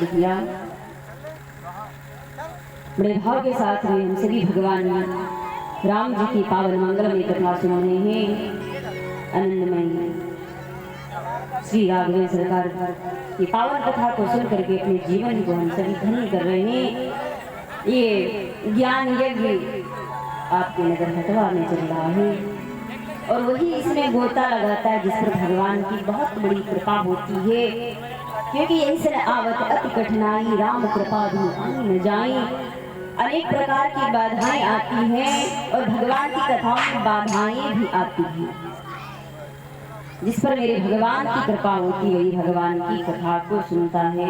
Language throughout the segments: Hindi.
शुरू किया। बड़े भाव के साथ में हम सभी भगवान राम जी की पावन मंगलमयी कथा सुन रहे हैं। आनंदमयी श्री राघवेंद्र सरकार की पावन कथा को सुन करके अपने जीवन को हम सभी धन्य कर रहे हैं। ये ज्ञान यज्ञ आपके नगर हटवा में चल रहा है और वही इसमें गोता लगाता है जिस पर भगवान की बहुत बड़ी कृपा होती है, क्योंकि यही से आवत अति कठिनाई राम कृपा भी न जाए। अनेक प्रकार की बाधाएं आती हैं और भगवान की कथाओं में बाधाएं भी आती हैं। जिस पर मेरे भगवान की कृपा होती वही भगवान की कथा को सुनता है।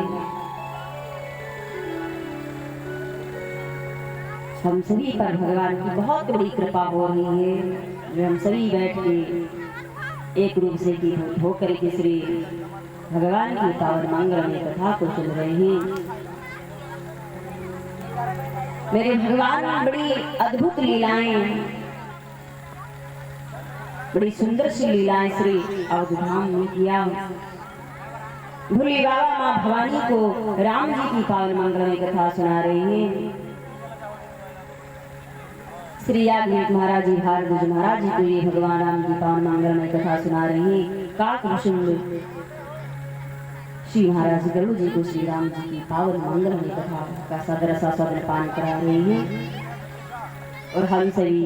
हम सभी पर भगवान की बहुत बड़ी कृपा हो रही है, जो हम सभी बैठ के एक रूप से की होकर के श्री भगवान की पावन मंगलमयी कथा को सुन रहे हैं। मेरे भगवान बड़ी अद्भुत लीलाएं, बड़ी सुंदर सी लीलाएं श्री अवधधाम में किया। भोले बाबा माँ भवानी को राम जी की पावन मंगलमयी कथा सुना रहे हैं। श्री याज्ञवल्क्य महाराज जी भारद्वाज महाराज जी को ये भगवान राम की पावन मंगलमयी कथा सुना रहे हैं। काकभूषण श्री महाराज गरुड़ जी को श्री राम जी की पावन मंगलमयी कथा का सदर आस्वादन पान करा रहे हैं और हम सभी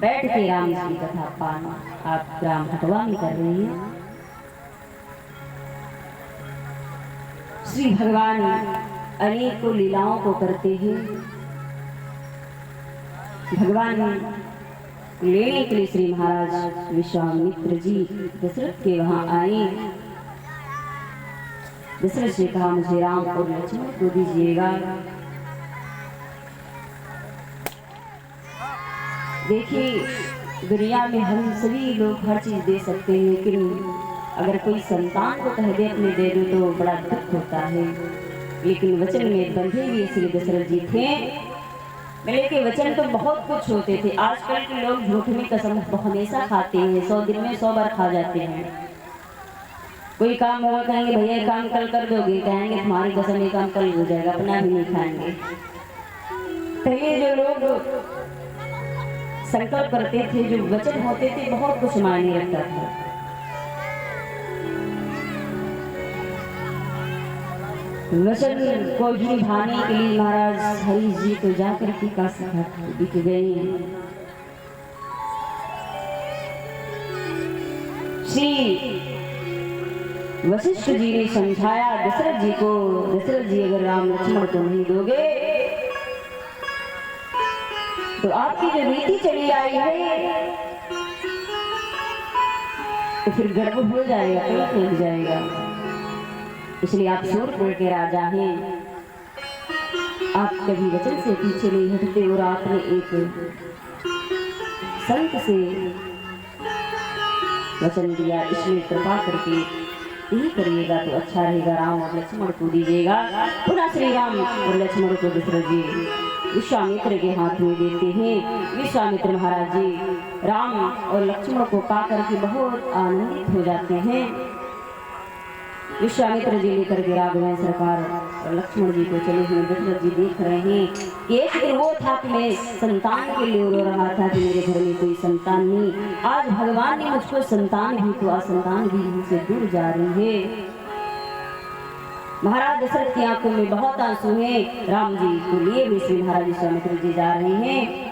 बैठ के राम जी की कथा पान आप राम हटवा में कर रहे हैं। श्री भगवान अनेकों लीलाओं को करते हैं। भगवान लेने के लिए श्री महाराज विश्वामित्र जी दशरथ के वहां आए। दशरथ से कहा मुझे राम और लक्ष्मण को दीजिएगा। देखिए दुनिया में हम सभी लोग हर चीज दे सकते हैं, लेकिन अगर कोई संतान को कह दे अपने दे दो तो बड़ा दुख होता है। लेकिन वचन में बंधे हुए श्री दशरथ जी थे। मेरे के वचन तो बहुत कुछ होते थे। आजकल के लोग झूठ में कसम हमेशा खाते हैं, 100 दिन में 100 बार खा जाते हैं। कोई काम होगा कहेंगे भैया काम कल कर दोगे, कहेंगे तुम्हारी कसम ये काम कल हो जाएगा, अपना भी नहीं खाएंगे। पहले जो लोग संकल्प करते थे, जो वचन होते थे, बहुत कुछ मायने रखता था। वचन को भी निभाने के लिए महाराज हरि जी को जाकर के काशी घाट बिक गए। श्री वशिष्ठ जी ने समझाया दशरथ जी को, दशरथ जी अगर राम लक्ष्मण को नहीं दोगे तो आपकी जो नीति चली आई है तो फिर गड़बड़ हो जाएगा, पलट लग जाएगा। इसलिए आप सूरपुर के राजा हैं, आप कभी वचन से पीछे नहीं हटते और आपने एक संत से वचन दिया, इसमें कृपा करके यही करिएगा तो अच्छा रहेगा। राम और लक्ष्मण को दीजिएगा। पुनः श्री राम और लक्ष्मण को दशरथ जी विश्वामित्र के हाथ में देते हैं। विश्वामित्र महाराज जी राम और लक्ष्मण को पाकर के बहुत आनंदित हो जाते हैं। विश्वामित्र जी लेकर के राघवेंद्र सरकार और लक्ष्मण जी को चले हुए दशरथ जी देख रहे हैं। एक दिन वो था कि मैं संतान के लिए रो रहा था कि मेरे घर में कोई संतान नहीं। आज भगवान ने मुझको संतान भी तो असंतान भी मुझसे दूर जा रही है। महाराज दशरथ की आंखों में बहुत आंसू हैं। राम जी को लिए भी श्री महाराज विश्वामित्र जी जा रहे हैं।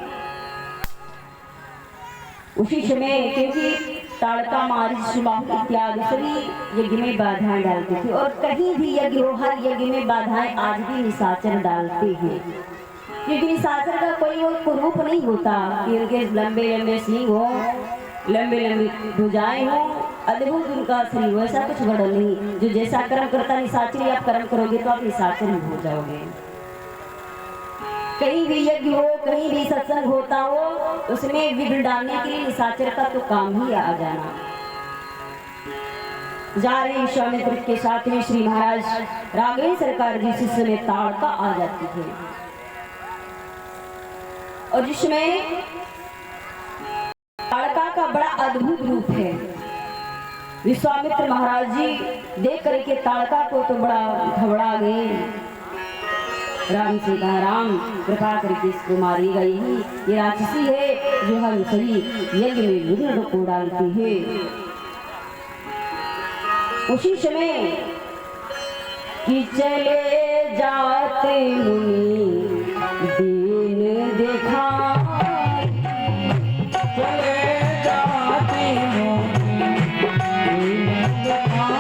उसी समय क्योंकि ताड़का मारिच इत्यादि सभी यज्ञ में बाधाएं डालते थे और कहीं भी यज्ञ हो हर यज्ञ में बाधाएं आज भी निशाचर डालते हैं। क्योंकि निशाचर का कोई वो रूप नहीं होता कि उनके लंबे लंबे सींग हो, लंबे लंबे भुजाएं हो, अद्भुत उनका शरीर, वैसा कुछ बड़ा नहीं। जो जैसा कर्म करता निशाचरी आप कर्म करोगे तो आप निशाचर हो जाओगे। कहीं भी यज्ञ हो, कहीं भी सत्संग होता हो, उसमें विघ्न डालने के लिए निशाचर का तो काम ही आ जाना। जा रहे विश्वामित्र के साथ में श्री महाराज राघवेंद्र सरकार जी से समय ताड़का आ जाती है और जिसमें ताड़का का बड़ा अद्भुत रूप है। विश्वामित्र महाराज जी देख करके ताड़का को तो बड़ा घबरा गए। राम से कहा, राम कृपा करके इसको मारी गई ही, ये राक्षसी है जो हम सभी यज्ञ में विघ्न को डालती है। उसी समय कि चले जाते मुनि दीन देखा, चले जाते मुनि दीन देखा,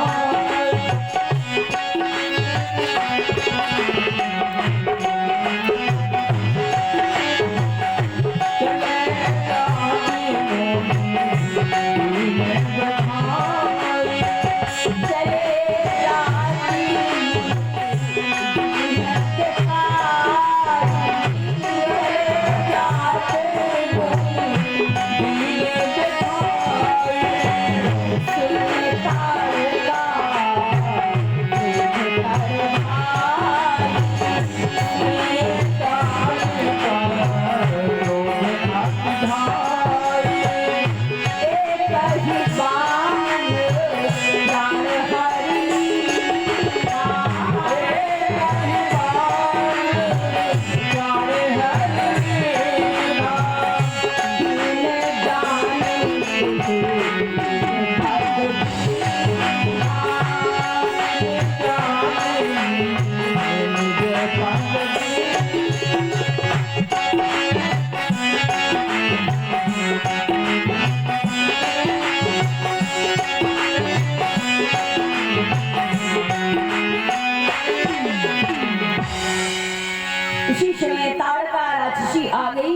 उसी समय ताड़का राक्षसी आ गई।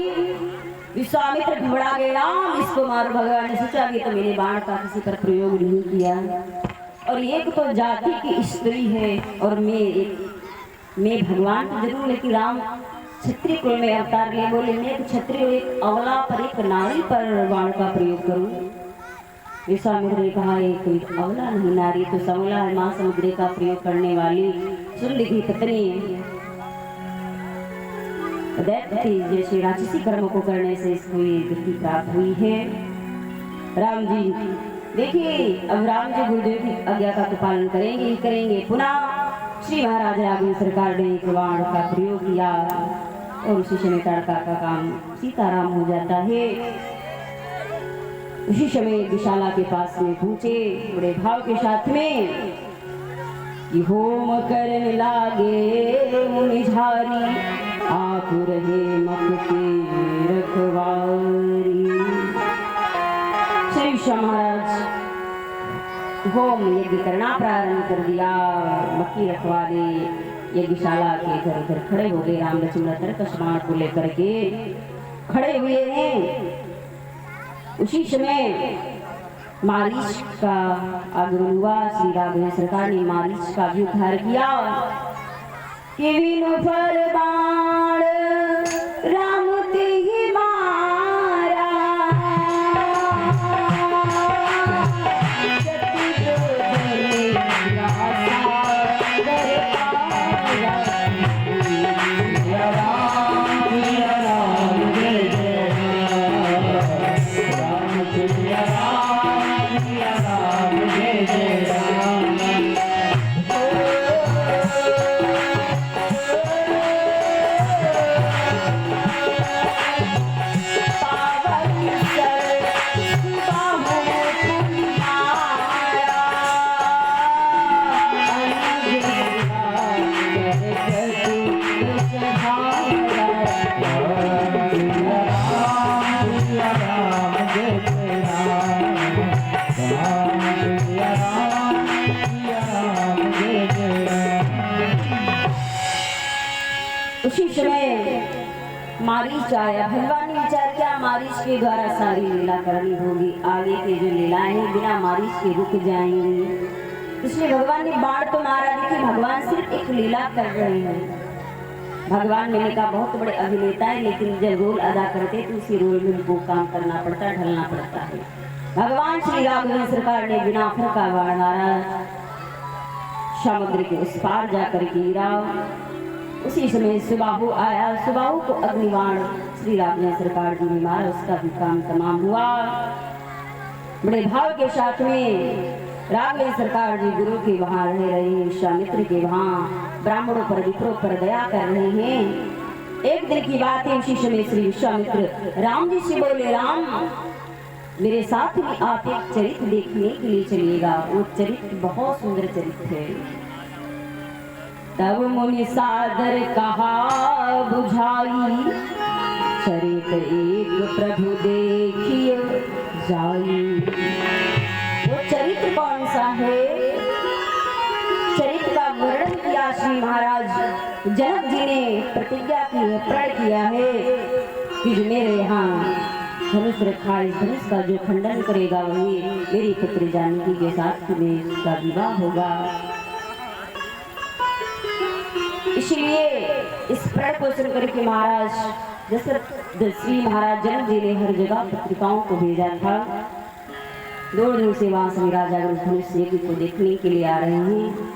विश्वामित्र घबरा गए, राम इसको मारो। भगवान ने सोचा कि तो मैंने बाण का किसी पर प्रयोग नहीं किया, और एक तो जाति की स्त्री है और मैं भगवान तो जरूर, लेकिन राम क्षत्रिय कुल में अवतार ले, बोले मैं एक क्षत्रिय एक अवला पर एक नारी पर बाण का प्रयोग करूं। विश्वामित्र ने कहा, ये कोई अवला नहीं नारी तो समला है, मां समुद्र का प्रयोग करने वाली सुंदर की पत्नी है। दैत्य जैसे राक्षसी कर्म को करने से इसको ये गति प्राप्त हुई है। राम जी देखिए, अब राम जी गुरुदेव की आज्ञा का तो पालन करेंगे ही करेंगे। पुनः श्री महाराज राघवेंद्र सरकार ने एक बाण का प्रयोग किया और उसी समय ताड़का का काम सीताराम हो जाता है। उसी समय विशाला के पास में पहुंचे बड़े भाव के साथ में कि होम करने लागे मुनिझारी, आप रहे मक के रखवारी। श्री महाराज होम यज्ञ करना प्रारंभ कर दिया। मक्की रखवारे यज्ञशाला के इधर उधर खड़े हो गए। राम लक्ष्मण तर्कसमान को लेकर के खड़े हुए हैं। उसी समय मारीच का आगमन हुआ। श्री राघवेंद्र सरकार ने मारीच का भी उद्धार किया कि विनु पर बाण राम ते ही मारा, उसी समय मारीच आया। भगवान ने विचार किया मारीच के द्वारा सारी लीला करनी होगी, आगे के जो लीलाएं हैं बिना मारीच के रुक जाएंगी। इसलिए भगवान ने बाण तो मारा, देखिए भगवान सिर्फ एक लीला कर रहे हैं। भगवान मैंने कहा बहुत बड़े अभिनेता है, लेकिन जब रोल अदा करते तो उसी रोल में उनको काम करना पड़ता है, ढलना पड़ता है। भगवान श्री राघवेंद्र सरकार ने बिना फर का बाण मारा, समुद्र के उस पार जाकर गिरा। उसी समय सुबाहु आया, सुबाहु को अग्निबाण श्री राघवेंद्र सरकार जी ने मारा, उसका भी काम तमाम हुआ। बड़े भाव के साथ में राघवेंद्र सरकार जी गुरु के वहां रह रहे हैं, विश्वामित्र के वहां ब्राह्मणों पर विप्रों पर दया कर रहे हैं। एक दिन की बात है, उसी समय श्री विश्वामित्र राम जी से बोले, राम मेरे साथ में आप एक चरित्र देखने के लिए चलिएगा। वो चरित्र बहुत सुंदर चरित्र है। तब मुनि सादर कहा बुझाई, चरित्र एक प्रभु देखिए जाई। वो चरित्र कौन सा है? चरित्र का वर्णन किया श्री महाराज जनक जी ने प्रतिज्ञा की है, प्रण किया है कि जो मेरे यहाँ धनुष रखा है, धनुष का जो खंडन करेगा वही मेरी पुत्री जानकी के साथ में उसका विवाह होगा। इसलिए इस प्रण को सुनकर के महाराज श्री महाराज जनक जी ने हर जगह पत्रिकाओं को भेजा था। 2 दिन से वहां से राजा धनुष को देखने के लिए आ रहे हैं।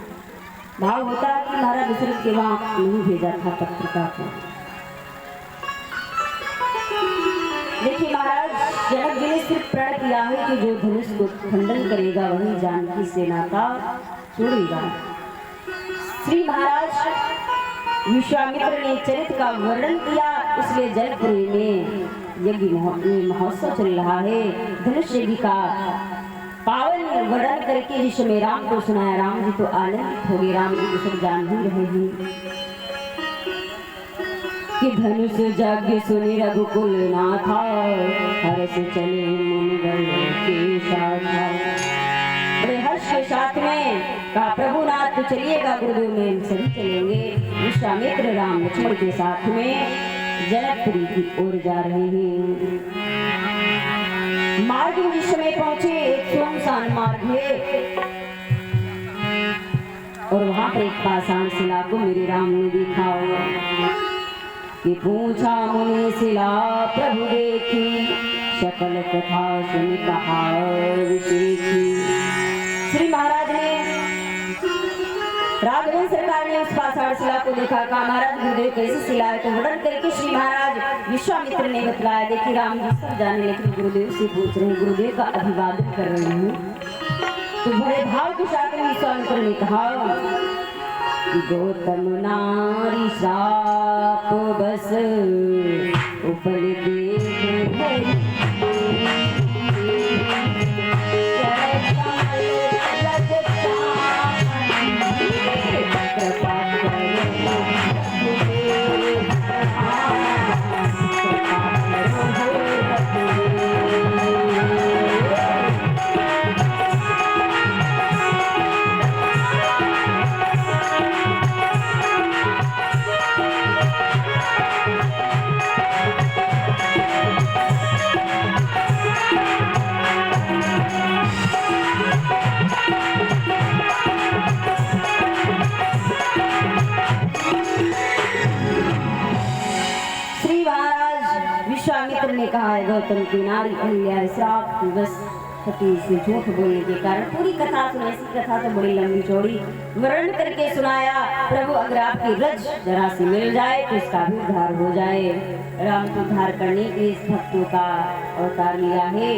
भाव होता है कि महाराज दशरथ के वहां नहीं भेजा था पत्रिका को। देखिए महाराज जनक जी ने सिर्फ प्रण किया है कि जो धनुष को खंडन करेगा वही जानकी से नाता छोड़ेगा। श्री महाराज विश्वामित्र ने चरित्र का वर्णन किया, इसलिए जनकपुरी में यज्ञ महोत्सव चल रहा है। धनुष यज्ञ का पावन वर्णन करके जिस समय राम को सुनाया, राम जी तो आनंदित हो गए। राम जी तो सब जान ही रहे हैं कि धनुष यज्ञ सुनी रघुकुल नाथा, हर्ष चले मुनिवर के साथ। बड़े हर्ष के साथ में कहा, प्रभुनाथ तो चलिएगा, गुरुदेव में सभी चलेंगे। विश्वामित्र राम लक्ष्मण के साथ में जनकपुरी की ओर जा रहे हैं। मार्ग में जिस समय पहुंचे, एक सुनसान मार्ग है और वहां पर एक पाषाण शिला को मेरे राम ने देखा कि पूछा मुनि शिला प्रभु देखी, सकल कथा सुन कहा विशेषी। श्री महाराज ने राघवेंद्र सरकार ने उस पाषाण शिला को देखा, कहा महाराज गुरुदेव कैसी शिला है? तो वर्णन करके श्री महाराज विश्वामित्र ने बतलाया। देखिए राम जी सब जाने, लेकिन गुरुदेव से पूछ रहे हैं, गुरुदेव का अभिवादन कर रहे हैं। तो बड़े भाव के साथ में विश्वामित्र ने कहा, गौतम नारी श्राप बस उपल देख ने कहा है, गौतम की नारी अहिल्या श्राप की बस पति से झूठ बोलने के कारण। पूरी कथा सुनाई। ऐसी कथा तो बड़ी लंबी चौड़ी वर्णन करके सुनाया। प्रभु अगर आपकी रज जरा सी मिल जाए तो इसका भी उद्धार हो जाए। राम को उद्धार करने के इस भक्तों का अवतार लिया है।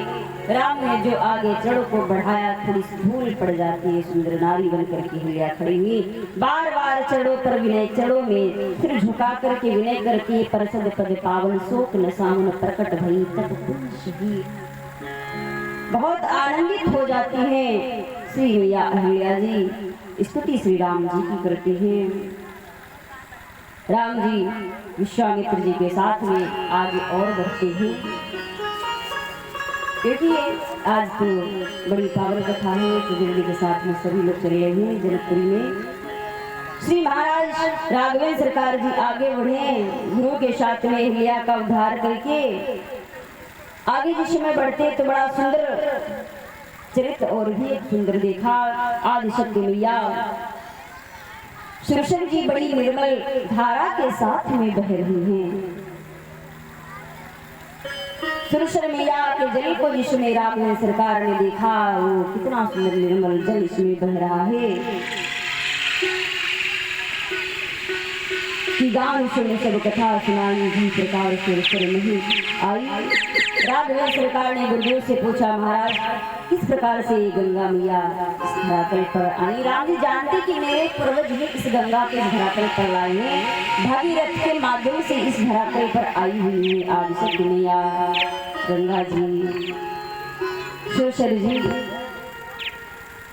राम ने जो आगे चढ़ो को बढ़ाया, थोड़ी सी धूल पड़ जाती है, सुंदर नारी बन करके अहिल्या खड़ी हुई। बार बार चढ़ो पर विनय, चढ़ो में सिर झुका करके विनय करके, परसद पद पावन शोक न सामन प्रकट भई तब शहीद। बहुत आनंदित हो जाती हैं श्री मैया अहिल्या जी। स्तुति श्री राम जी की करते हैं। राम जी विश्वामित्र जी के साथ में आगे और बढ़ते हैं, क्योंकि आज तो बड़ी पावन कथा है। तो जल्दी के साथ में सभी लोग चले हैं जनकपुरी में। श्री महाराज राघवेंद्र सरकार जी आगे बढ़े, गुरु के साथ में अहिल्या का उद्धार करके आगे जिस समय बढ़ते तो बड़ा सुंदर चरित्र और भी एक सुंदर देखा। आदिशक्ति मैया सुरशन जी बड़ी निर्मल धारा के साथ में बह रही हैं। सुरशन मैया के जल को जिसमें राघवेंद्र सरकार ने देखा, वो कितना सुंदर निर्मल जल इसमें बह रहा है कि गान सुन सब कथा सुनाई भी प्रकार सुरसर नहीं आई। राघवेंद्र सरकार ने गुरुदेव से पूछा, महाराज किस प्रकार से गंगा मैया इस धरातल पर आई? राम जी जानते कि मेरे पूर्वज भी इस गंगा के धरातल पर लाए हैं, भागीरथ के माध्यम से इस धरातल पर आई हुई है आदिशक्ति मैया गंगा जी, शोषर जी।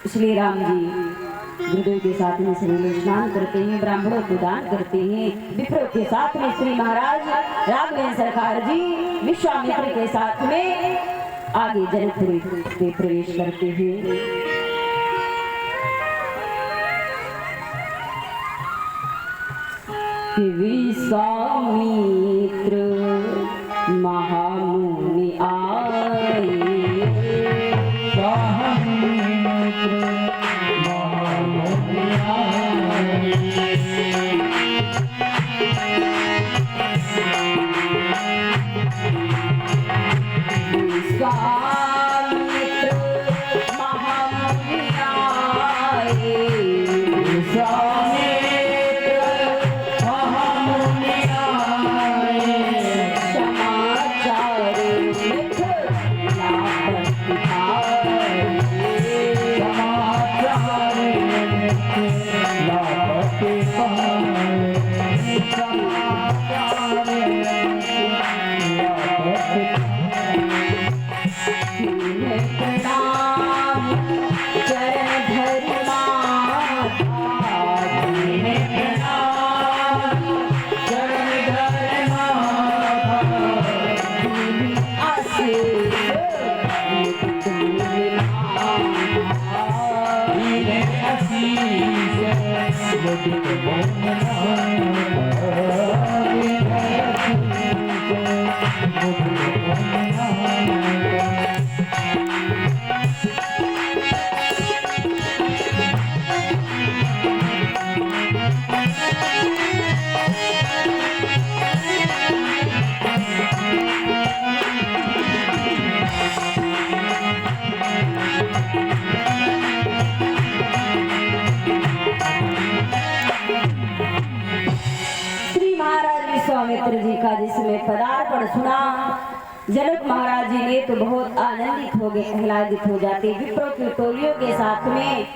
इसलिए राम जी गुरुदेव के साथ में सभी लोग स्नान करते हैं, ब्राह्मणों को दान करते हैं। विप्रों के साथ में श्री महाराज राघवेंद्र सरकार जी विश्वामित्र के साथ में आगे जनकपुरी में प्रवेश करते हैं। विश्वामित्र महामुनि आए, विश्वामित्र जी का जिसमें पदार्पण सुना, जनक महाराज जी ने तो बहुत आनंदित हो गए, आह्लादित हो जाते। विप्रों की टोलियों के साथ में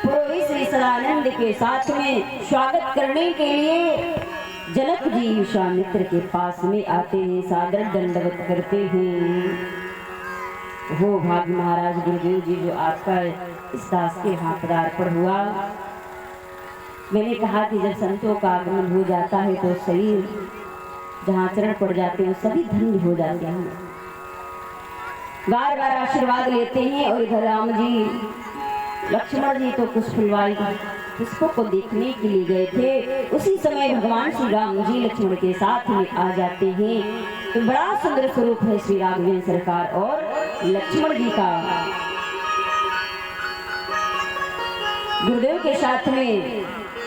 पुरोहित श्री सदानंद के साथ में स्वागत करने के लिए जनक जी विश्वामित्र के पास में आते हैं, सादर दंडवत करते हैं। हो भाग्य महाराज गुरुदेव जी जो आपका इस दास के यहाँ पदार्पण हुआ। मैंने कहा कि जब संतों का आगमन हो जाता है तो शरीर जहाँ चरण पड़ जाते हैं सभी धन्य हो जाते हैं। बार बार आशीर्वाद लेते हैं। और इधर राम जी लक्ष्मण जी तो कुछ फुलवारी पुष्पों को देखने के लिए गए थे। उसी समय भगवान श्री राम जी लक्ष्मण के साथ में आ जाते हैं। तो बड़ा सुंदर स्वरूप है श्री राघवेंद्र सरकार और लक्ष्मण जी का। गुरुदेव के साथ में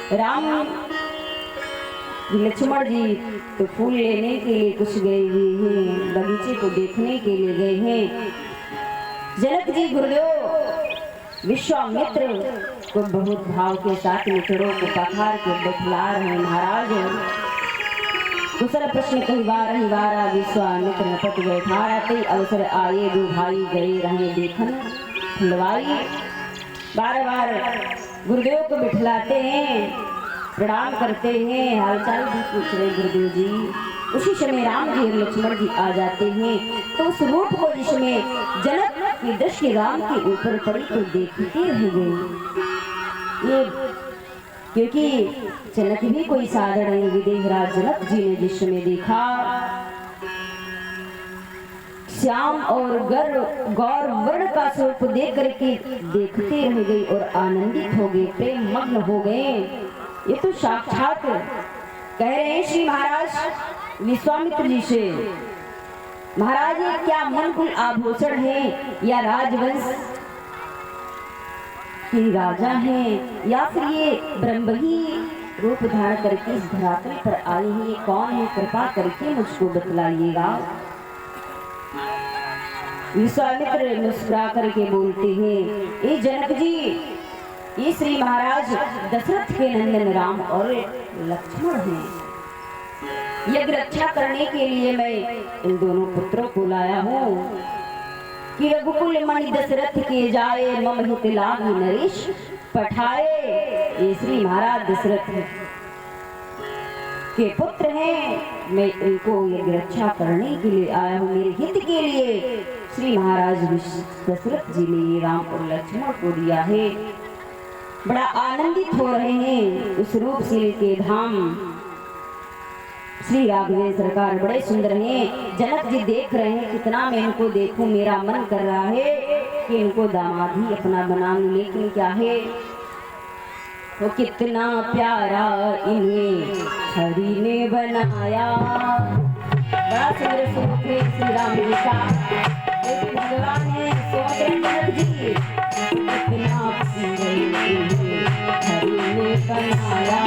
राम लक्ष्मण जी तो फूल लेने के लिए कुछ गए हुए हैं, बगीचे को देखने के लिए गए हैं। जनक जी गुरुदेव विश्वामित्र को बहुत भाव के साथ मित्रों को पखार के बैठला रहे हैं। महाराज दूसरा प्रश्न कई बार विश्वामित्र नपट बैठा रहते, अवसर आए दो भाई गए रहे देखन फुलवाई। बार बार गुरुदेव को बिठलाते हैं, प्रणाम करते हैं, हालचाल भी पूछ रहे गुरुदेव जी। उसी समय राम जी और लक्ष्मण जी आ जाते हैं। तो उस रूप को जिसमें जनक की दृष्टि राम के ऊपर पड़ी तो देखते रह गए। ये क्योंकि जनक भी कोई साधारण विदेहराज जनक जी ने जिस समय देखा श्याम और गौर वर्ण का स्वरूप देख करके देखते रह गए और आनंदित हो गए, प्रेम मग्न हो गए। ये तो साक्षात कह रहे हैं श्री महाराज विश्वामित्र जी से, महाराज ये क्या मनकुल आभूषण है या राजवंश के राजा हैं या फिर ये ब्रह्म ही रूप धारण करके इस धरातल पर आई है, कौन है? कृपा करके मुझको बतलाइएगा। विश्वामित्र मुस्कुरा करके बोलते हैं, ये जनक जी ये श्री महाराज दशरथ के नंदन राम और लक्ष्मण हैं। यज्ञ रक्षा करने के लिए मैं इन दोनों पुत्रों को लाया हूँ कि रघुकुल मणि दशरथ के जाए मम हित लागी नरेश पठाए। ये श्री महाराज दशरथ के पुत्र हैं, मैं इनको यज्ञ रक्षा करने के लिए आया हूँ, मेरे हित के लिए श्री महाराज दशरथ जी ने ये राम और लक्ष्मण को दिया है। बड़ा आनंदित हो रहे हैं उस रूपसिल के धाम। श्री राघवेंद्र सरकार बड़े सुंदर हैं। जनक जी देख रहे हैं कितना मैं इनको देखूं, मेरा मन कर रहा है कि इनको दामाद ही अपना बना लूं, लेकिन क्या है वो कितना प्यारा इन्हें हरि ने बनाया। बड़ा सुंदर स्वरूप है श्री राम जी का, लेकिन भगवान है जनक जी कितना हरि ने बनाया।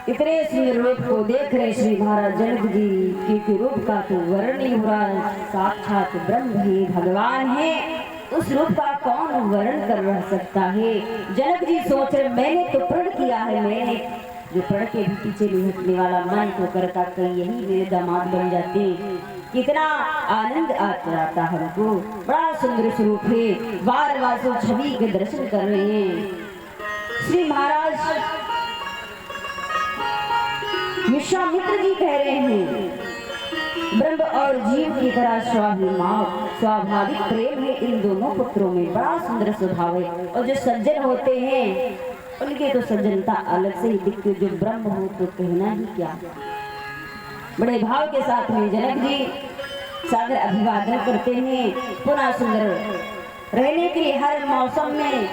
इतने सुंदर रूप को देख रहे श्री महाराज जनक जी के रूप का तो वर्णन नहीं हो रहा, साक्षात ब्रह्म ही भगवान है, उस रूप का कौन वर्णन कर रह सकता है। जनक जी सोच रहे मैंने तो प्रण किया है, मैंने जो प्रण के भी पीछे नहीं हटने वाला मन तो करता कहीं यही मेरे दामाद बन जाते, कितना आनंद आता हमको। बड़ा सुंदर स्वरूप है, बार बार सो छवि के दर्शन कर रहे हैं। श्री महाराज विश्वामित्र जी कह रहे हैं ब्रह्म और जीव की तरह स्वाभाविक प्रेम है इन दोनों पुत्रों में, बड़ा सुंदर स्वभाव है। और जो सज्जन होते हैं उनके तो सज्जनता अलग से ही दिखती, जो ब्रह्म हो तो कहना ही क्या। बड़े भाव के साथ में जनक जी सादर अभिवादन करते हैं। पुनः सुंदर रहने के लिए हर मौसम में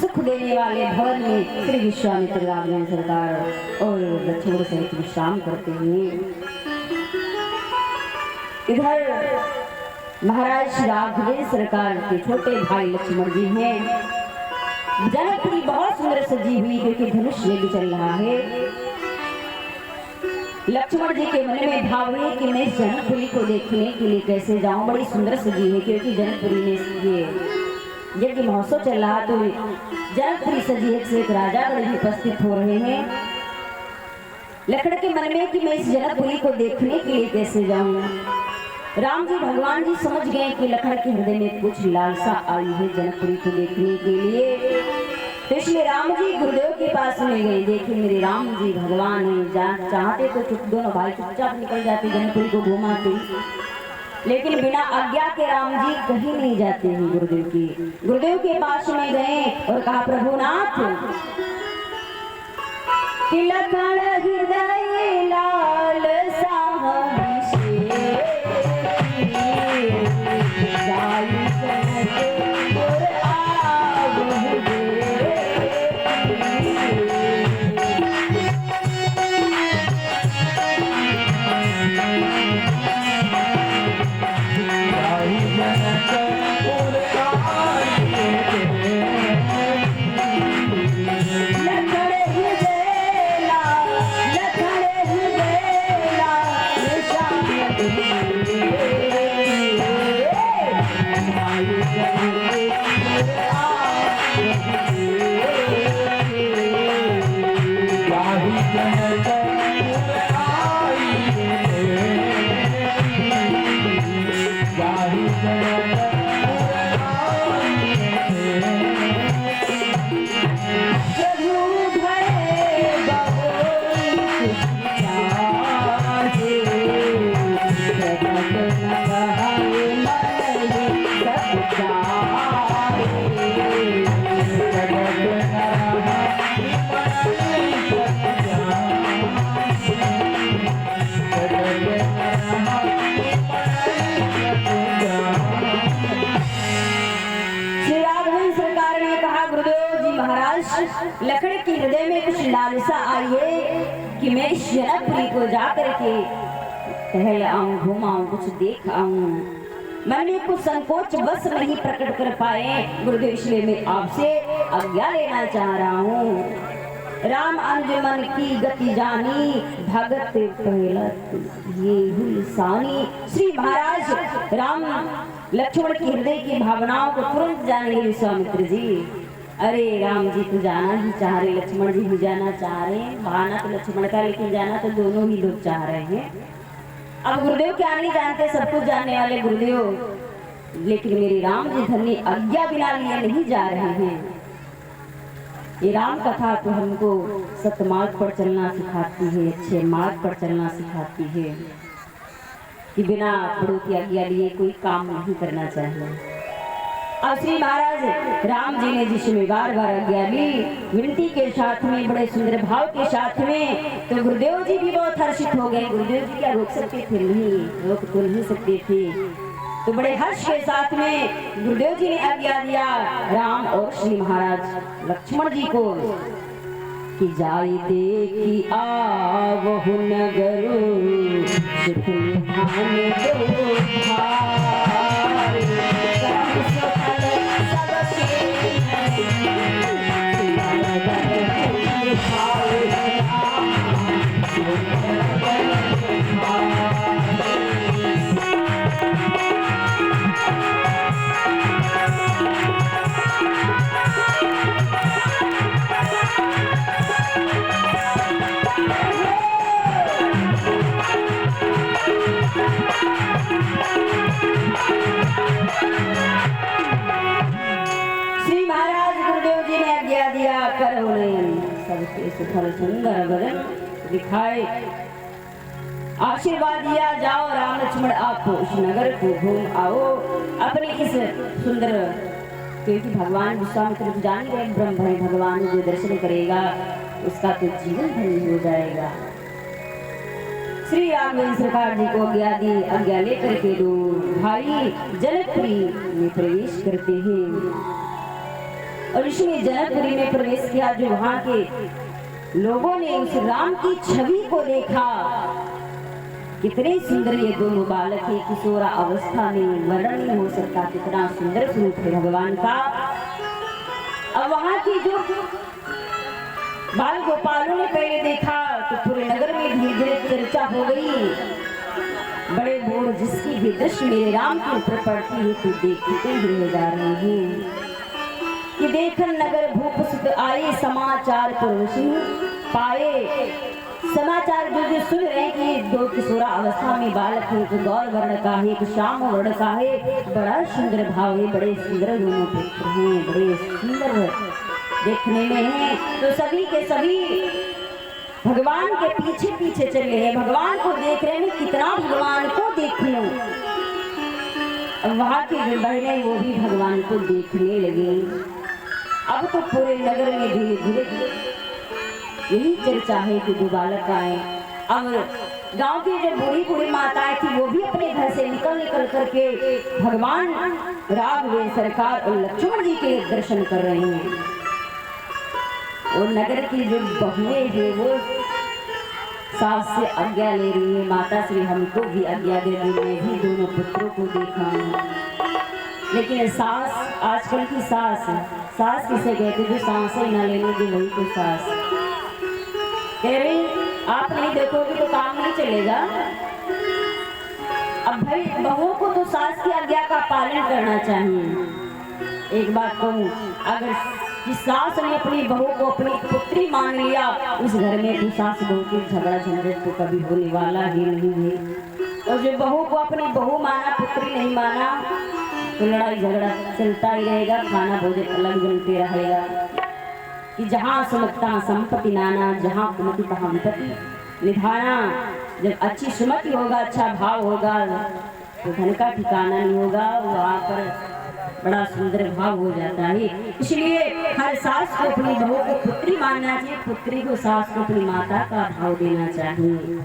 सुख देने वाले भवन में श्री विश्वामित्र राघवेंद्र सरकार और लक्ष्मण सहित विश्राम करते हैं। इधर महाराज राघवेंद्र सरकार के छोटे भाई लक्ष्मण जी हैं। जनक की बहुत सुंदर सजी हुई, क्योंकि धनुष युद्ध चल रहा है। लक्ष्मण जी के मन में भाव है कि मैं जनकपुरी को देखने के लिए कैसे जाऊं। बड़ी सुंदर सजी है, क्योंकि जनकपुरी में ये यज्ञ महोत्सव चल रहा, तो जनकपुरी सजी है से एक राजागण भी उपस्थित हो रहे हैं। लक्ष्मण के मन में कि मैं इस जनकपुरी को देखने के लिए कैसे जाऊं। राम जी भगवान जी समझ गए कि लक्ष्मण के हृदय में कुछ लालसा आई है जनकपुरी को देखने के लिए। तो इसलिए राम जी गुरुदेव के पास में गए। देखिए मेरे राम जी भगवान है, चाहते तो चुप दोनों भाई चुपचाप निकल जाते जनकपुरी को घुमाते, लेकिन बिना आज्ञा के राम जी कहीं नहीं जाते हैं। गुरुदेव के पास में गए और कहा प्रभुनाथ कि लखन हृदय लाल लखन के हृदय में कुछ लालसा आई है कि मैं इस जनकपुरी को जाकर के टहल आऊं, घुमाऊं, कुछ देख आऊं। मन में कुछ संकोच बस नहीं प्रकट कर पाए गुरुदेव, इसलिए मैं आपसे आज्ञा लेना चाह रहा हूँ। राम अंजुमन की गति जानी, भगत पहलत ये हुई सानी। श्री महाराज राम लक्ष्मण के हृदय की भावनाओं को तुरंत जानेंगे विश्वामित्र जी। अरे राम जी तो जाना ही चाह रहे, लक्ष्मण जी भी जाना चाह रहे हैं। बहाना तो लक्ष्मण का, लेकिन जाना तो दोनों ही लोग चाह रहे हैं। अब गुरुदेव क्या नहीं जानते, सब कुछ जानने वाले गुरुदेव, लेकिन मेरे राम जी धन्य आज्ञा बिना लिए नहीं जा रहे हैं। ये राम कथा तो हमको सतमार्ग पर चलना सिखाती है, अच्छे मार्ग पर चलना सिखाती है कि बिना बड़ों की आज्ञा लिए कोई काम नहीं करना चाहिए। अब श्री महाराज राम जी ने जिसमें बार बार आज्ञा ली, विनती के साथ में, बड़े सुंदर भाव के साथ में, तो गुरुदेव जी भी बहुत हर्षित हो गए। गुरुदेव जी क्या रोक सकते थे? नहीं, रोक तो नहीं सकते थे। तो बड़े हर्ष के साथ में गुरुदेव जी ने आज्ञा दिया राम और श्री महाराज लक्ष्मण जी को कि जाई देखी आवहु नगरो सुखधाम दो भाई, करम सफल सबके सबके सुफल सुंदर बदन दिखाए, आशीर्वाद दिया जाओ राम लक्ष्मण आप उस नगर को घूम आओ। अपने इस सुंदर, क्योंकि भगवान विश्वामित्र तो जान गए ब्रह्म है, भगवान जो दर्शन करेगा उसका तो जीवन धन्य हो जाएगा। श्री राघवेंद्र सरकार जी को आज्ञा दी, आज्ञा लेकर के दो भाई जनकपुरी में प्रवेश करते हैं। और इसने जनकपुरी में प्रवेश किया, जो वहां के लोगों ने उस राम की छवि को देखा। कितने सुंदर ये दोनों बालक है, किशोरा अवस्था में वर्णन नहीं हो सकता कितना सुंदर स्वरूप है भगवान का। अब वहां की जो बाल गोपालों ने पहले देखा तो पूरे नगर में धीरे धीरे चर्चा हो गई। बड़े बोर जिसकी भी दृष्टि मेरे राम के ऊपर पड़ती है तो देखते हुए जा रहे हैं कि देखन नगर भूप सुत आए समाचार पुरुषी पाए। समाचार जो सुन रहे हैं कि दो किशोरा अवस्था में बालक है, एक गौर वर्ण का है, एक श्याम वर्ण का है, बड़ा सुंदर भाव है, बड़े सुंदर दोनों पुत्र हैं, बड़े सुंदर देखने में है। तो सभी के सभी भगवान के पीछे पीछे चले हैं, भगवान को देख रहे हैं, कितना भगवान को देख लो। वहां की जो बहनें वो भी भगवान को देखने लगे। अब तो पूरे नगर में धीरे धीरे यही चर्चा है कि दो बालक आए। अब गांव की जो बूढ़ी बूढ़ी माताएं थी वो भी अपने घर से निकल निकल करके भगवान राघवेंद्र सरकार और लक्ष्मण जी के दर्शन कर रहे हैं। और नगर की जो बहुएं हैं वो सास से आज्ञा ले रही है, माता श्री हमको भी आज्ञा दे दी, मैं भी दोनों पुत्रों को देखा हूँ। लेकिन सास, आजकल की सास किसे कहते, जो सांसें न लेने की वही तो सास कह रही आप नहीं देखोगे तो काम नहीं चलेगा। अब भाई बहुओं को तो सास की आज्ञा का पालन करना चाहिए। एक बात कहूँ, अगर जिस सास ने अपनी बहू को अपनी पुत्री मान लिया, उस घर में तो सास बहू की झगड़ा झंझट तो कभी होने वाला ही नहीं है। और जो बहू को अपनी बहू माना, पुत्री नहीं माना, तो लड़ाई झगड़ा चलता ही रहेगा, खाना भोजन अलग बनते रहेगा। कि जहाँ सुमता संपत्ति नाना, जहाँ कुमति तहाँ विपत्ति निधाना। जब अच्छी सुमति होगा, अच्छा भाव होगा, तो धन का ठिकाना नहीं होगा, वहाँ पर बड़ा सुंदर भाव हो जाता है। इसलिए हर सास को अपनी बहू को पुत्री मानना चाहिए, पुत्री को सास को अपनी माता का भाव देना चाहिए।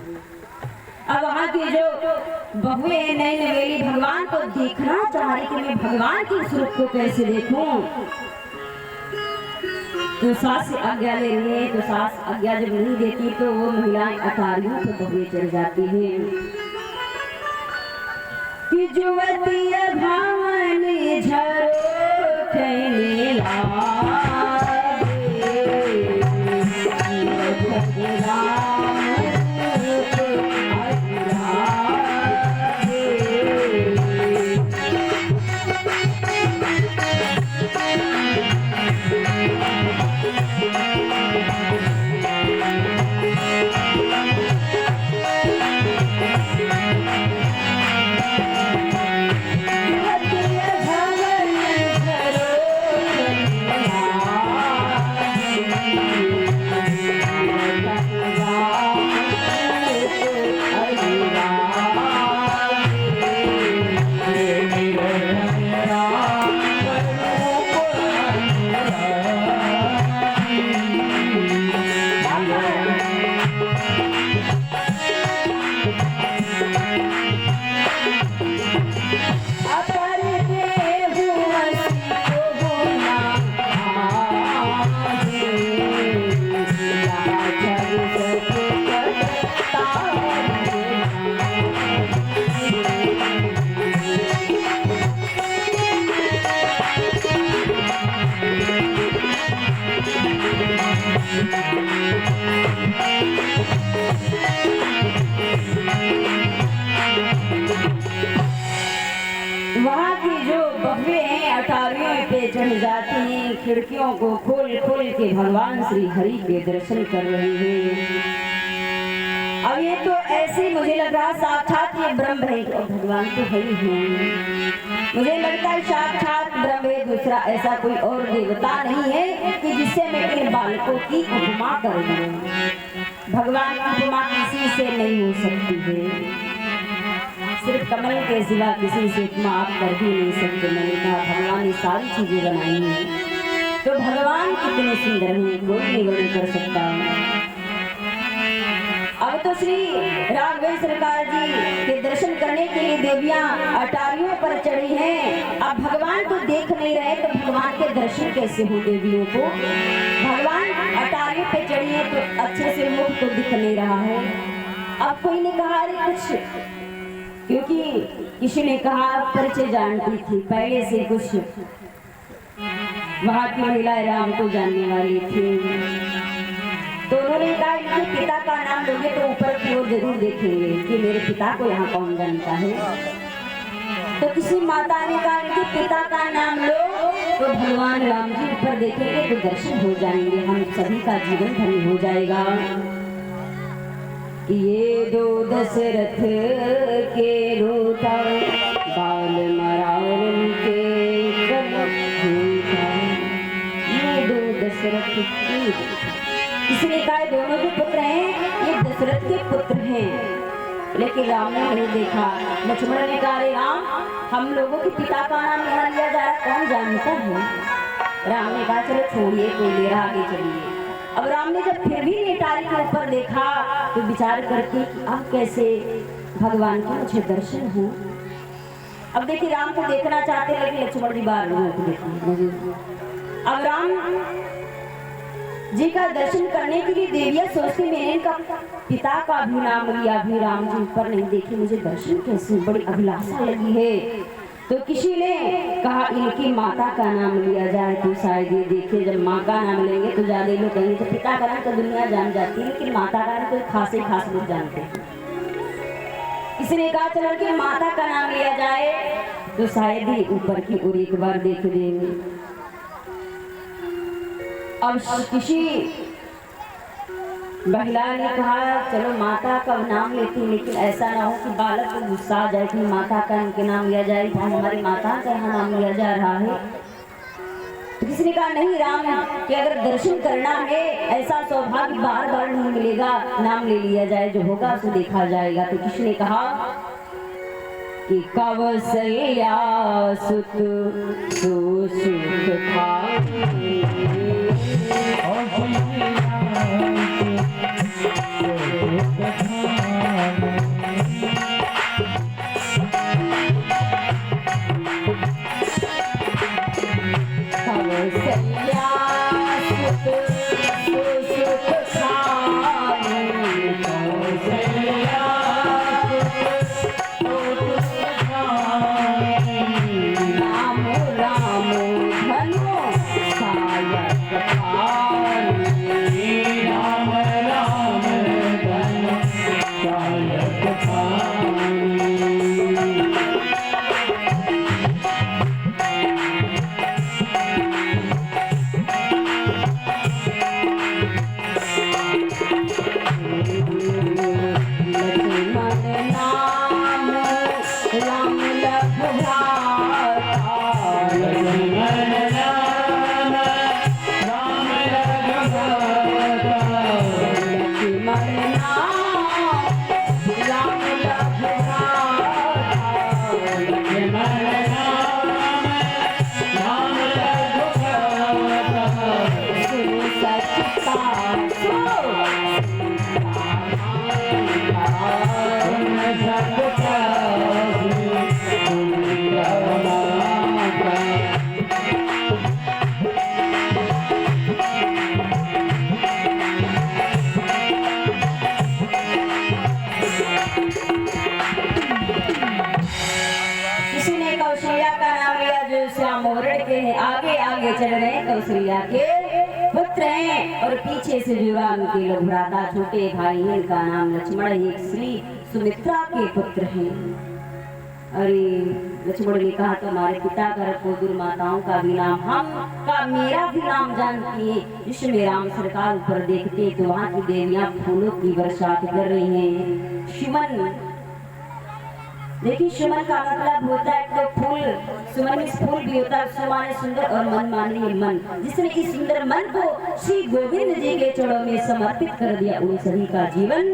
अब वहाँ की जो बहुएं नई नवेली भगवान को देखना चाह रही कि मैं भगवान के स्वरूप को कैसे देखूं, तो सास से आज्ञा ले रही है। तो सास आज्ञा जब नहीं देती तो वो महिलाएं अटारियों पर बहुएं चढ़ जाती हैं कि जुवती भावनी झरोखने लागे, चढ़ जाती हैं, खिड़कियों को खोल खोल के भगवान श्री हरि के दर्शन कर रहे हैं। अब ये तो ऐसे मुझे लग रहा साक्षात ये ब्रह्म है और भगवान तो हरि हैं। मुझे लगता है साक्षात ब्रह्म है, दूसरा ऐसा कोई और देवता नहीं है कि जिससे मैं इन बालकों की उपमा कर दूं। भगवान की उपमा किसी से नहीं हो सकती है, सिर्फ कमल के सिवा किसी से उपमा आप कर भी नहीं सकते। मैंने कहा भगवान ने सारी चीजें बनाई हैं, तो भगवान कितने सुंदर हैं, कोई नहीं वर्णन कर सकता। अब तो श्री राघवेंद्र सरकार जी के दर्शन करने के लिए देवियां अटारियों पर चढ़ी हैं। अब भगवान तो देख नहीं रहे तो भगवान के दर्शन कैसे हो देवियों को। भगवान अटारियों पे चढ़ी है तो अच्छे से मुख तो दिख नहीं रहा है। अब कोई ने कहा अरे कुछ, क्योंकि किसी ने कहा परिचय जानती थी पहले से, कुछ वहां की महिलाएं राम को जानने वाली थी। तो उन्होंने कहा इनके पिता का नाम लोगे तो ऊपर की ओर जरूर देखेंगे कि मेरे पिता को यहाँ कौन जानता है। तो किसी माता ने कहा इनके पिता का नाम लो तो भगवान राम जी ऊपर देखेंगे तो दर्शन हो जाएंगे, हम सभी का जीवन धन्य हो जाएगा। ये दो दशरथ के रोता बाल मरार के ये दो दशरथ के, किसने कहा दोनों जो पुत्र हैं ये दशरथ के पुत्र हैं। लेकिन राम ने नहीं देखा। लक्ष्मण ने कहा राम हम लोगों के पिता का नाम यहाँ लिया जा रहा कौन जानता है। राम ने कहा चलो छोड़िए कोई ले रहा आगे चलिए। अब राम ने जब फिर भी नेटारी के ऊपर देखा तो विचार करके कि अब कैसे भगवान के मुझे दर्शन हो। अब देखिए राम को देखना चाहते लेकिन लक्ष्मण जी बार देखिए। अब राम जी का दर्शन करने के लिए देवियां सोचती मैंने इनका पिता का भी नाम लिया, भी राम जी ऊपर नहीं देखे मुझे दर्शन कैसे, बड़ी अभिलाषा लगी है। तो किसी ने कहा इनकी माता का नाम लिया जाए तो शायद ये देखे। जब माँ का नाम लेंगे तो ज्यादा लोग कहेंगे तो पिता का नाम तो दुनिया जान जाती है लेकिन माता का नाम तो खास लोग जानते हैं। किसी ने कहा चलो कि माता का नाम लिया जाए तो शायद ही ऊपर की ओर एक बार देख देंगे। अब किसी महिला ने कहा चलो माता का नाम लेती लेकिन ऐसा ना हो कि बालक को गुस्सा आ जाए कि माता का इनके नाम लिया जाए, हमारी माता का यहाँ नाम लिया जा रहा है। तो किसी ने कहा नहीं राम कि अगर दर्शन करना है ऐसा सौभाग्य बार बार नहीं मिलेगा, नाम ले लिया जाए जो होगा उसे देखा जाएगा। तो किसी ने कहा कि कौशल्या सुत सुख आगे चल रहे कौशल्या के पुत्र हैं और पीछे से जो राम के लोग भ्राता छोटे भाई हैं इनका नाम लक्ष्मण एक श्री सुमित्रा के पुत्र हैं। अरे लक्ष्मण ने कहा तुम्हारे पिता का रखो दुर्माताओं का भी नाम हम का मेरा भी नाम जानती है। जिसमें राम सरकार ऊपर देखते तो वहाँ की देवियां फूलों की बरसात कर रही हैं। सुमन देखिए सुमन का मतलब होता है तो फूल, सुमन में फूल भी होता है, सुमन सुंदर और मन मानिए मन। जिसने इस सुंदर मन को श्री गोविंद जी के चरणों में समर्पित कर दिया उन सभी का जीवन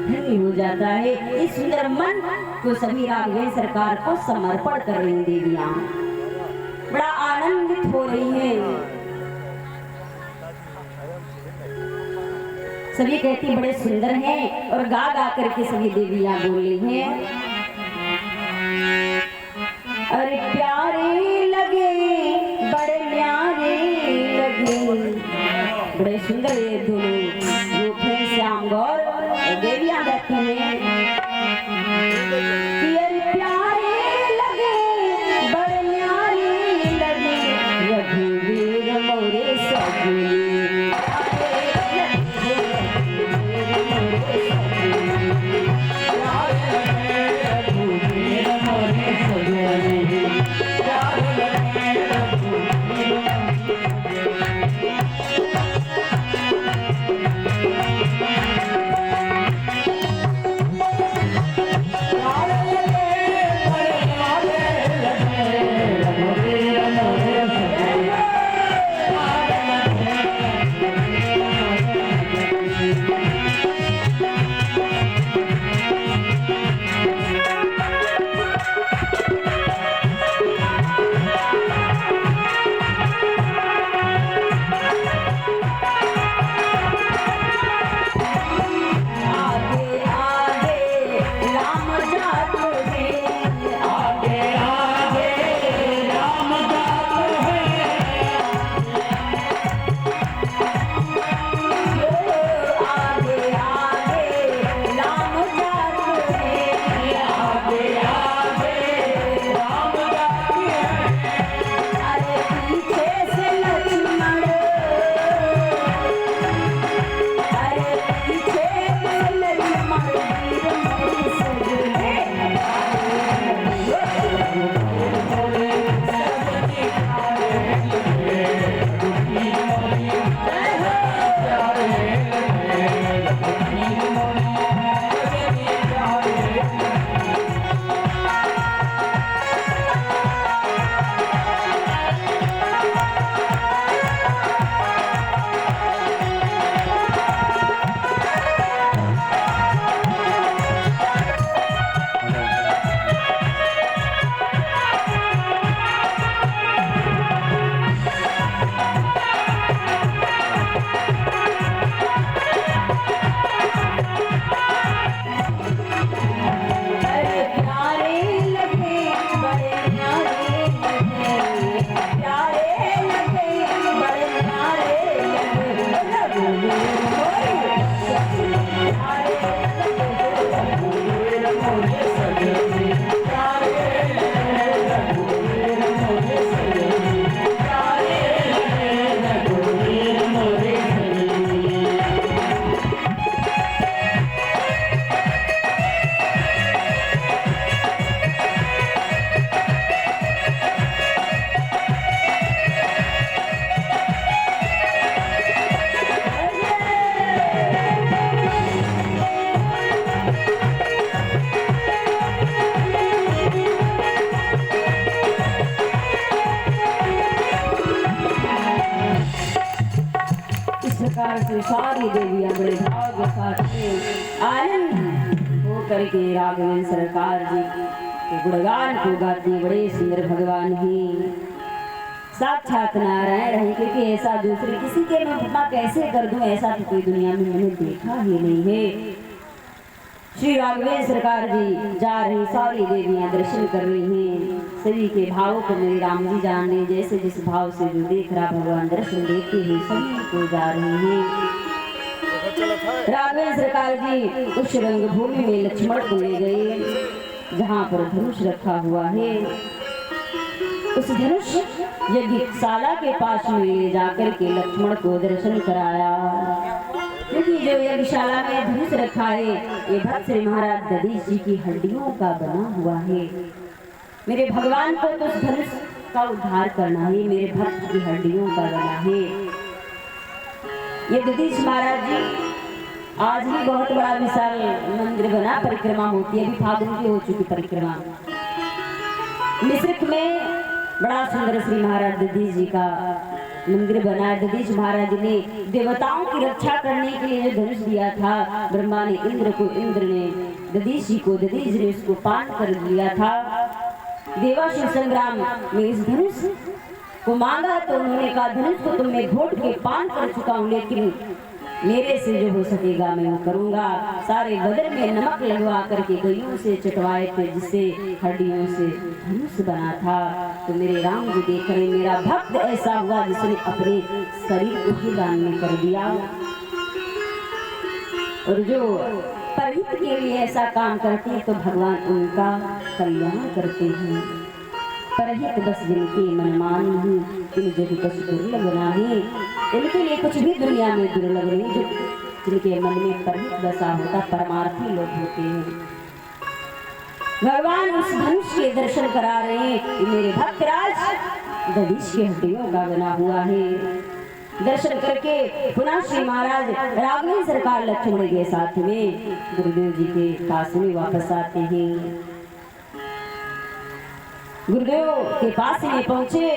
धन्य हो जाता है। इस सुंदर मन को सभी राघवेंद्र सरकार को समर्पण कर रही देवियां बड़ा आनंदित हो रही हैं। सभी कहती बड़े सुंदर हैं और गा गा करके सभी देवियां बोल रही हैं अरे प्यारे लगे बड़े प्यारे लगे। बड़े सुंदर ये दोनों रूप हैं श्याम गौर और देवियां बैठी हैं कि अरे प्यारे लगे बड़े प्यारे लगे रघुवीर मोरे सगुनी प्रकार से सारी देवियां बड़े भाव के साथ में आनंद हो करके राघवेंद्र सरकार जी के गुणगान को गाती। बड़े सुंदर भगवान ही साक्षात नारायण है, क्योंकि ऐसा दूसरे किसी के मैं उपमा कैसे कर दूं, ऐसा तो कोई दुनिया में मैंने देखा ही नहीं है। श्री राघवेंद्र सरकार जी जा रही, सारी देवियां दर्शन कर रही हैं। सभी के भावों को मेरे राम जी जान रहे, जैसे जिस भाव से जो देख रहा भगवान दर्शन देते हुए सभी को जा रहे हैं। राघवेंद्र सरकार जी उस रंगभूमि में लक्ष्मण को ले गए जहाँ पर धनुष रखा हुआ है। उस धनुष यज्ञशाला के पास में ले जाकर के लक्ष्मण को दर्शन कराया, क्योंकि जो यज्ञशाला में धनुष रखा है ये भक्त श्री महाराज दधीच जी की हड्डियों का बना हुआ है। मेरे भगवान को तो उस धनुष का उद्धार करना है, मेरे भक्त की हड्डियों का बना है। ये दधीच महाराज जी आज भी बहुत बड़ा विशाल मंदिर बना, परिक्रमा होती है, अभी फागुन की हो चुकी परिक्रमा। मिश्रिक में बड़ा सुंदर श्री महाराज दधीच जी का मंदिर बना है। दधीच महाराज ने देवताओं की रक्षा करने के लिए जो धनुष दिया था, ब्रह्मा ने इंद्र को, इंद्र ने दधीच जी को, दधीच ने उसको पान कर दिया था। देवासुर संग्राम में इस धनुष को मांगा तो उन्होंने कहा धनुष को तो मैं घोट के पान कर चुका हूँ, लेकिन मेरे से जो हो सकेगा मैं वो करूंगा। सारे बदन में नमक लगवा करके गइयों से चटवाए थे, जिससे हड्डियों से धनुष बना था। तो मेरे राम जी देख रहे, मेरा भक्त ऐसा हुआ जिसने अपने शरीर को ही दान में कर दिया। और जो परहित के लिए ऐसा काम करते हैं तो भगवान उनका कल्याण करते हैं। परहित बस जिनके मन मानी ही तिन जग कछ दुर्लभ नाही, इनके लिए कुछ भी दुनिया में दुर्लभ नहीं। जो जिनके मन में परहित बसा होता परमार्थी लोग होते हैं। भगवान उस धनुष के दर्शन करा रहे हैं। मेरे भक्तराज दधीच की हड्डियों का बना हुआ है। दर्शन करके पुनः श्री महाराज राघवेंद्र सरकार लक्ष्मण के साथ में गुरुदेव जी के पास में वापस आते हैं। गुरुदेव के पास में पहुंचे,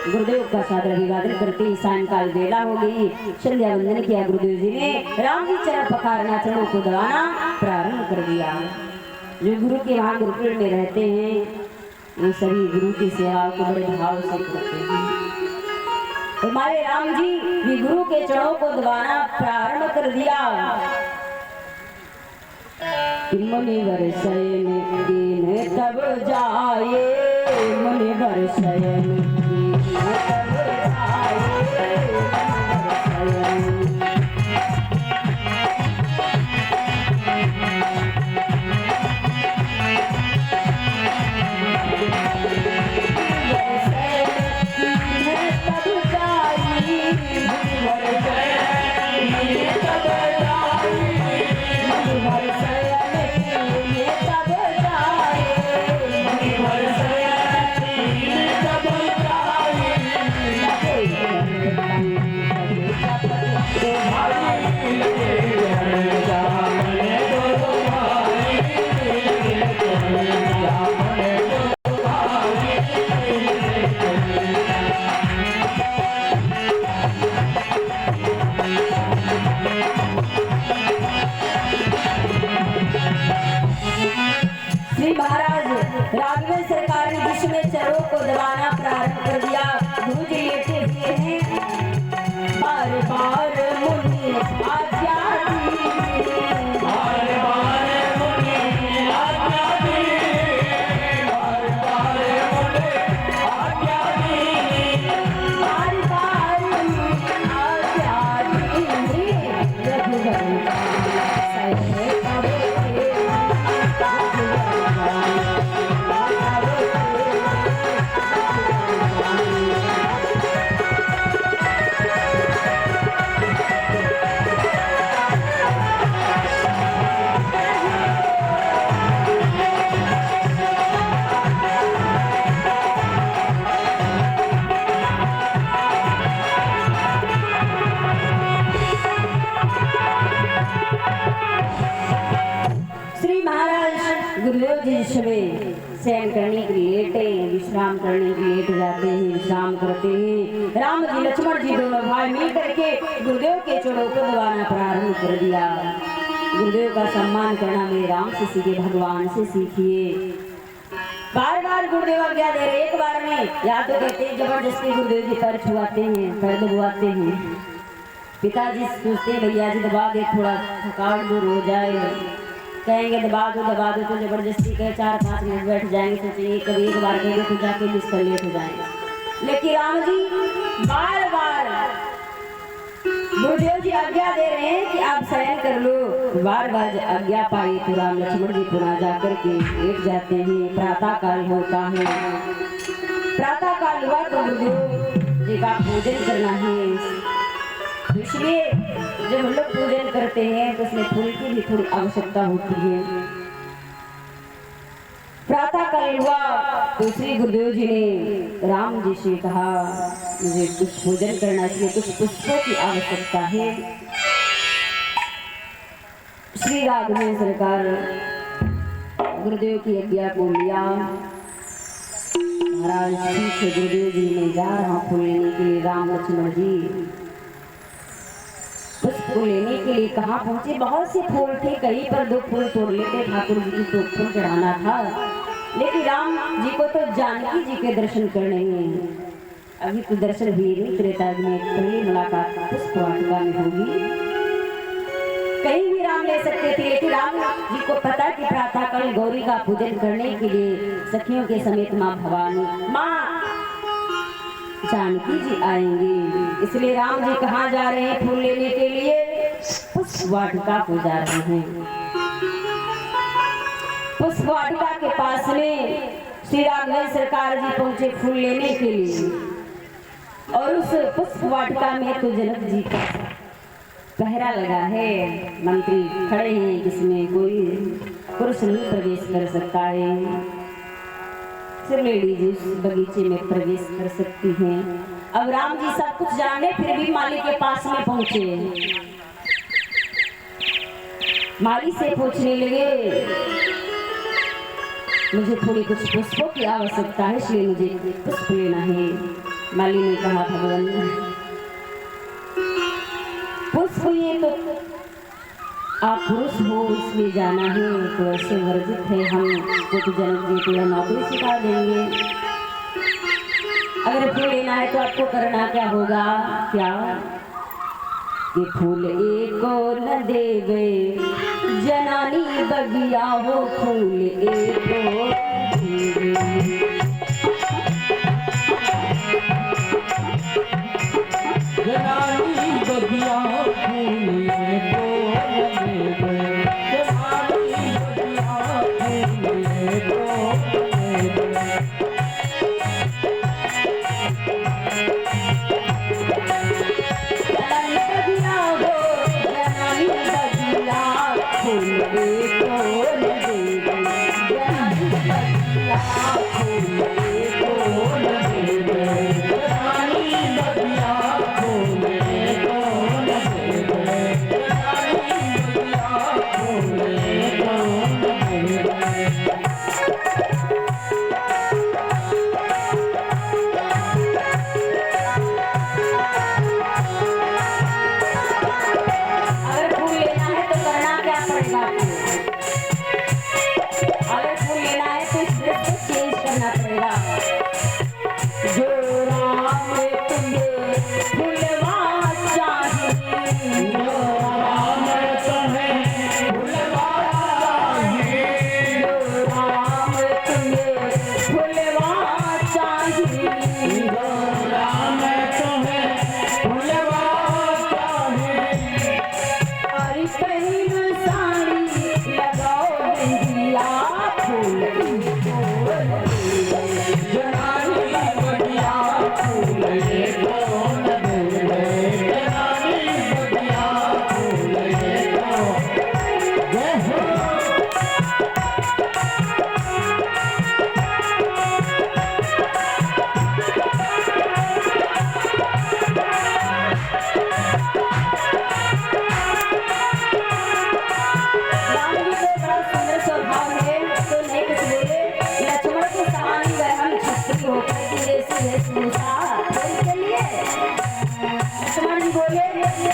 गुरुदेव का सादर अभिवादन करते ही सायंकाल बेला हो गई। संध्या वंदन किया गुरुदेव जी ने, राम जी चरण पखारना, चरणों को दबाना प्रारंभ कर दिया। जो गुरु के वहां गुरुकुल में रहते हैं वो सभी गुरु की सेवा को बड़े भाव से करते हैं। हमारे राम जी भी गुरु के चरणों को दबाना प्रारंभ कर दिया। मुनिवर शयन कीन तब जाए, मुनिवर शयन कीन तब जाए, राघवेंद्र सरकार ने जिसमें चरणों को दबाना प्रारंभ कर दिया। गुरु जी लेटे हुए हैं, बार बार मुनि आज्ञा दी, बार बार मुनि आज्ञा दी, बार बार मुनि आज्ञा दी, बार बार मुनि आज्ञा दी। गुरुदेव जी सुबह शयन करने के लिए लेटे हैं, विश्राम करने के लिए लेट जाते हैं, विश्राम करते हैं। राम जी लक्ष्मण जी दोनों भाई मिल करके गुरुदेव के चरणों को दबाना प्रारंभ कर दिया। गुरुदेव का सम्मान करना मेरे राम से सीखे, भगवान से सीखिए। बार बार गुरुदेव आज्ञा दे रहे, एक बार में या तो कहते जबरदस्ती गुरुदेव जी पैर छुआते हैं, पैर दबवाते हैं। पिताजी सोचते भैया जी दबा दे, थोड़ा थकावट दूर हो जाए। कहेंगे दबा दो तो जबरदस्ती कहे 4-5 मिनट बैठ जाएंगे, सोचेंगे कभी एक बार कहेंगे तो जाके बिस्तर लेट हो जाएंगे। लेकिन राम जी बार बार गुरुदेव जी आज्ञा दे रहे हैं कि आप शयन कर लो। बार बार आज्ञा पाई तो राम लक्ष्मण जी पुनः जाकर के लेट जाते हैं। प्रातः काल होता है, प्रातः काल हुआ तो गुरुदेव जी का पूजन करना है। इसलिए जब हम लोग पूजन करते हैं तो उसमें फूल की भी थोड़ी आवश्यकता होती है। प्रातः काल हुआ तो श्री गुरुदेव जी ने राम जी से कहा मुझे कुछ पूजन करना चाहिए, कुछ पुष्पों की आवश्यकता है। श्री राघवेंद्र सरकार गुरुदेव की आज्ञा को लिया। महाराज ठीक गुरुदेव जी ने जा रहा फूल लेने के लिए। राम लक्ष्मण जी पुष्प लेने के लिए कहाँ पहुंचे। बहुत से फूल थे, कहीं पर 2 फूल तोड़ लेते ठाकुर जी की तो फूल चढ़ाना था। लेकिन राम जी को तो जानकी जी के दर्शन करने हैं। अभी तो दर्शन हुए नहीं, त्रेता में पहली मुलाकात पुष्प वाटिका में होगी। कहीं भी राम ले सकते थे, लेकिन राम जी को पता कि प्रातःकाल गौरी का पूजन करने के लिए सखियों के समेत माँ भवानी, माँ जानकी जी आएंगे। इसलिए राम जी कहाँ जा रहे हैं फूल लेने के लिए? पुष्प वाटिका को जा रहे हैं। पुष्प वाटिका के पास में श्री राघवेंद्र सरकार जी पहुंचे फूल लेने के लिए। और उस पुष्प वाटिका में तो जनक जी का पहरा लगा है, मंत्री खड़े हैं, जिसमें कोई पुरुष नहीं प्रवेश कर सकता है, सिर्फ लेडीज उस बगीचे में प्रवेश कर सकती हैं। अब राम जी सब कुछ जाने फिर भी माली के पास में पहुंचे। माली से पूछने लगे मुझे थोड़ी कुछ पुष्पों की आवश्यकता है, इसलिए मुझे पुष्प लेना है। माली ने कहा भगवान पुष्प ये तो आप पुरुष हो, इसमें जाना है तो ऐसे वर्जित है। हम कुछ जनक जी को नौकरी सिखा देंगे। अगर फूल लेना है तो आपको करना क्या होगा? क्या ये फूल एको न देवे जनानी बगिया हो, फूल एको जनानी बगिया फूल एको फूल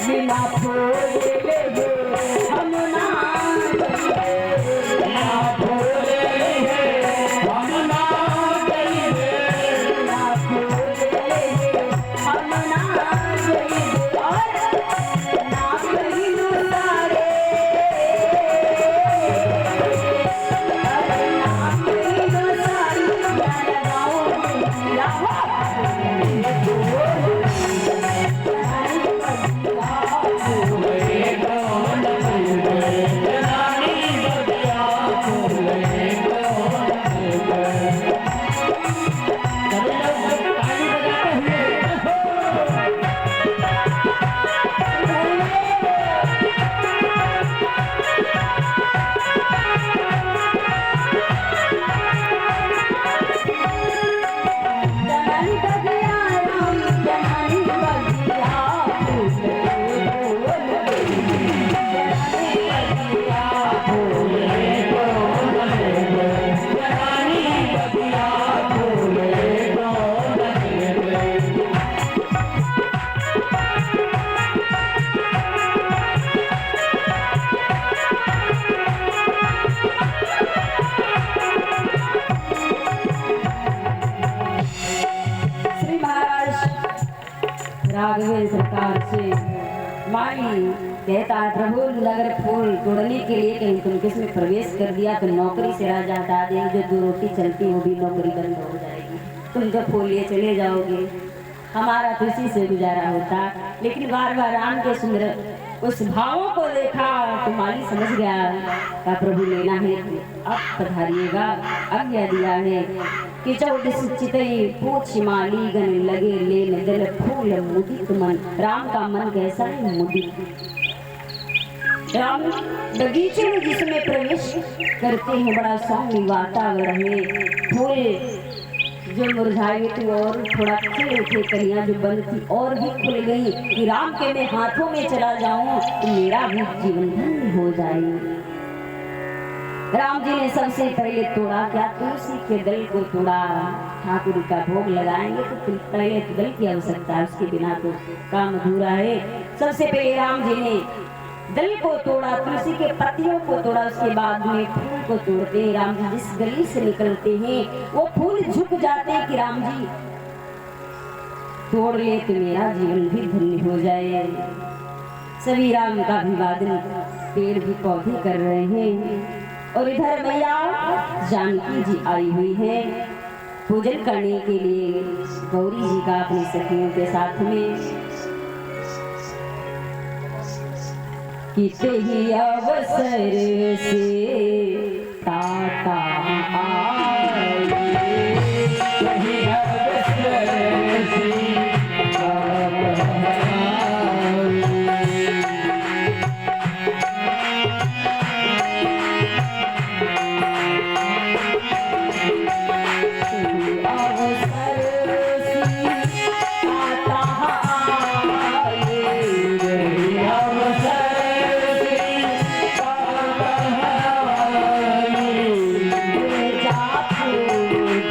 बिना फूल ले हम ना ना फूले हम ना जाइबे, बिना फूल ले हम ना जाइबे और ना कहिनु तारे ना कहिनु तारी ना लगाओ फूले कौन मिलबे, रानी बगिया फूले कौन मिलबे। सभी लोग ताली बजाते हुए जनानी बगिया राम जनानी बगिया फूल बोल जनानी बगिया फूले कौन मिलबे, रानी बगिया फूले कौन मिलबे। श्री महाराज राघवेंद्र सरकार से माई कहता है प्रभु अगर फूल तोड़ने के लिए कहीं तुम किसमें प्रवेश कर दिया तो नौकरी से राजा हटा देंगे, जो 2 रोटी चलती वो भी नौकरी बंद हो जाएगी, तुम जब फूल लिए चले जाओगे, हमारा तो इसी से गुजारा होता। लेकिन बार बार राम के सुंदर उस भावों को देखा तो माली समझ गया का प्रभु लेना है अब पधारिएगा। आज्ञा दिया है कि 14 चितई पूछ माली गन लगे लेन दिल फूल मुदित मन। राम का मन कैसा है? मुदित। राम बगीचे में जिसमें प्रवेश करते हैं बड़ा सौम्य वातावरण है, फूल जो मुरझाई थी और थोड़ा खिल उठे, कलियां जो बंद थी और भी खुल गई कि राम के मैं हाथों में चला जाऊं तो मेरा भी जीवन धन्य हो जाए। राम जी ने सबसे पहले तोड़ा क्या? तुलसी के दल को तोड़ा। ठाकुर का भोग लगाएंगे तो पहले दल की आवश्यकता है, उसके बिना तो काम अधूरा है। सबसे पहले राम जी ने दल को तोड़ा, तुलसी के पत्तियों को तोड़ा, उसके बाद में फूल को तोड़ते हैं। राम जी जिस गली से निकलते हैं वो फूल झुक जाते हैं कि राम जी तोड़ ले तो मेरा जीवन भी धन्य हो जाए। सभी राम का अभिवादन पेड़ भी पौधे कर रहे हैं और इधर मैया जानकी जी आई हुई है पूजन करने के लिए गौरी जी का अपनी सखियों के साथ में। किते ही अवसर से ताता आए, कहीं अवसर से ताता आए। अवसर से ताता आए, कहीं अवसर जा फूल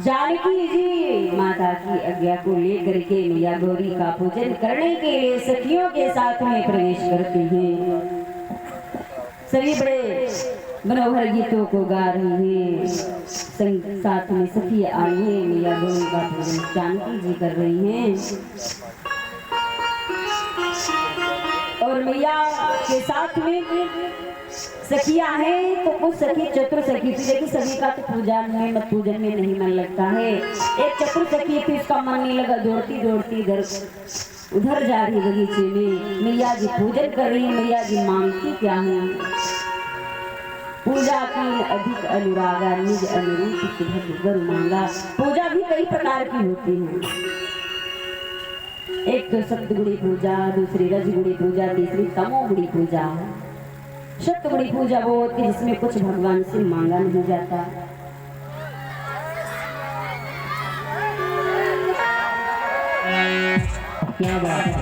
जानकी जी माता की आज्ञा को लेकर के मैया गौरी का पूजन करने के लिए सखियों के साथ में प्रवेश करती हैं। सभी बड़े मनोहर गीतों को गा रही हैं। साथ में सखी आई है, मैया गौरी का पूजन जानकी जी कर रही हैं। और मैया के साथ में सखियां हैं, तो कुछ सखी चतुर सखी थी। देखिए सभी का तो पूजन में नहीं मन लगता है। एक चतुर सखी थी, उसका मन नहीं लगा, दौड़ती दौड़ती इधर उधर जा रही बगीचे में। मैया जी पूजन कर रही है। मैया जी मांगती क्या है? पूजा की अधिक अनुरागा निज अनुरूप सुभग वर मांगा। पूजा भी कई प्रकार की होती है। एक तो सप्तगुणी पूजा, दूसरी रजगुणी पूजा, तीसरी तमोगुणी पूजा। सप्तगुणी पूजा वो होती है जिसमें कुछ भगवान से मांगा नहीं जाता। क्या बात है।